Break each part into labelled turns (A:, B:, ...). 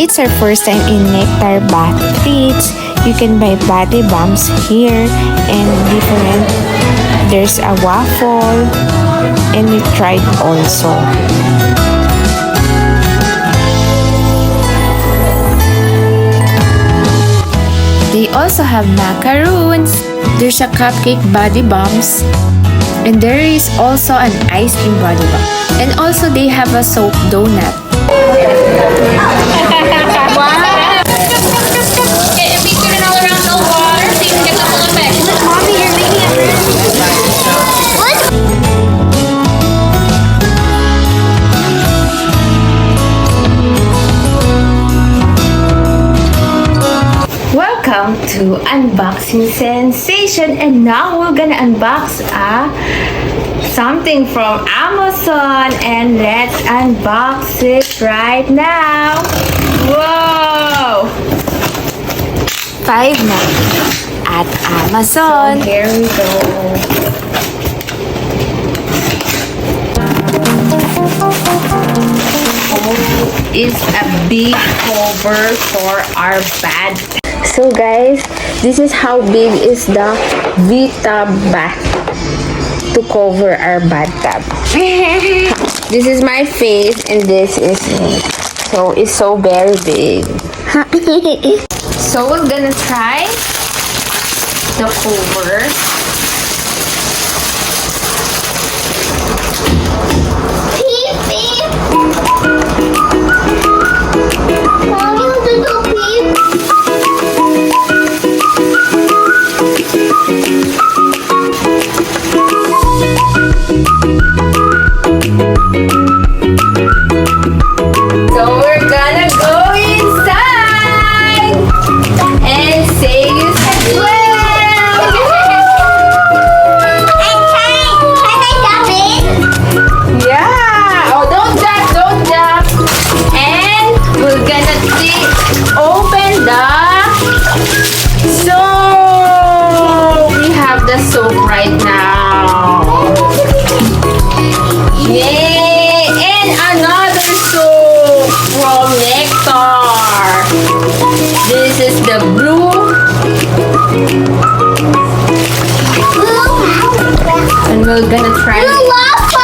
A: it's our first time in Nectar Bath Treats. You can buy body bombs here and different. There's a waffle and we tried also. They also have macaroons. There's a cupcake body bombs. And there is also an ice cream body bomb. And also they have a soap donut. Welcome to Unboxing Sensation, and now we're gonna unbox something from Amazon, and let's unbox it right now. Whoa! $5 at Amazon. So here we go. It's a big cover for our bed. So guys, this is how big is the Vita bath to cover our bathtub. This is my face and this is me. So it's so very big. So we're gonna try the cover. Soap right now. Yay! And another soap from Nectar. This is the blue. And we're gonna try waffle.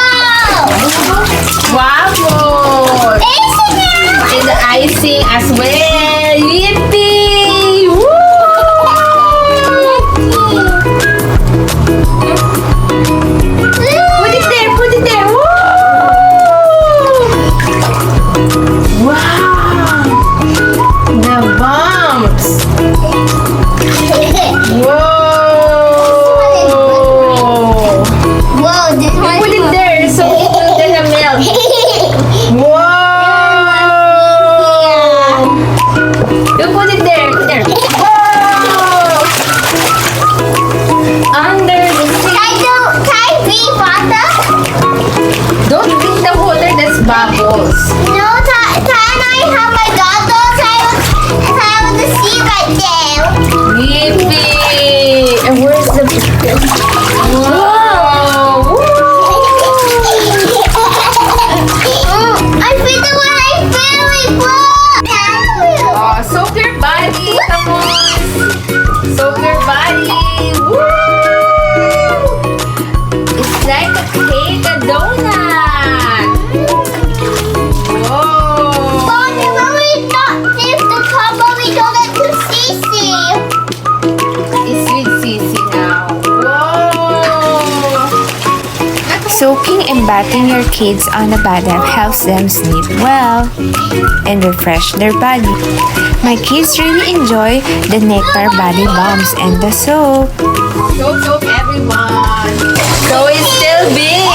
A: And the icing as well. Yippee! Woo! Bubbles.
B: No, can I have my goggles? I want to see right there.
A: Yippee! And where's the... Whoa!
B: I feel the one I really want.
A: Oh, soak your body. Come on. Soak your body. Woo! It's like a cake, a donut. Soaking and bathing your kids on a bathtub helps them sleep well and refresh their body. My kids really enjoy the Nectar body bombs and the soap. Soap everyone. So it's still big.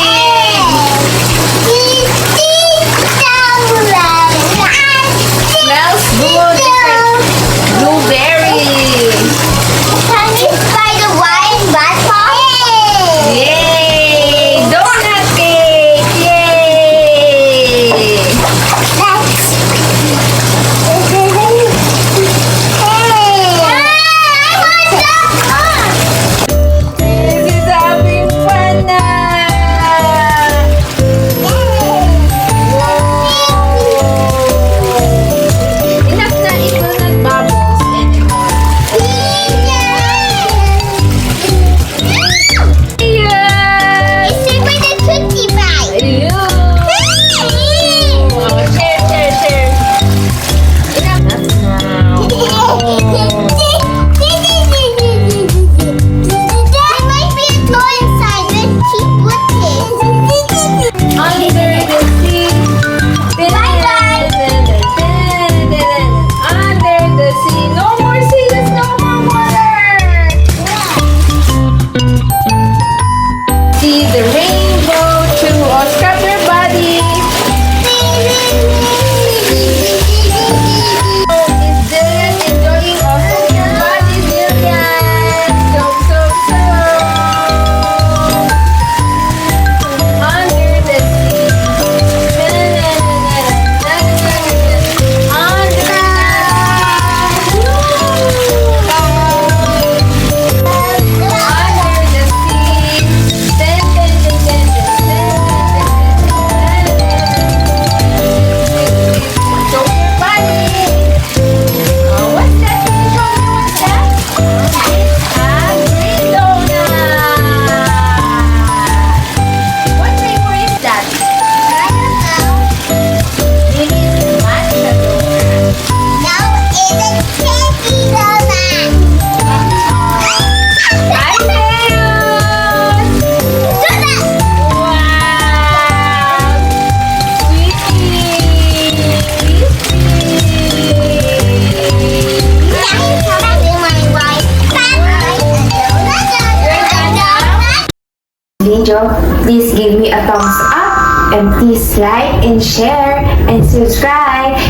A: Smells good. Blueberry.
B: Can you buy the white bath?
A: Yeah. Donut cake! Yay! This is having fun now! video, please give me a thumbs up and please like and share and subscribe.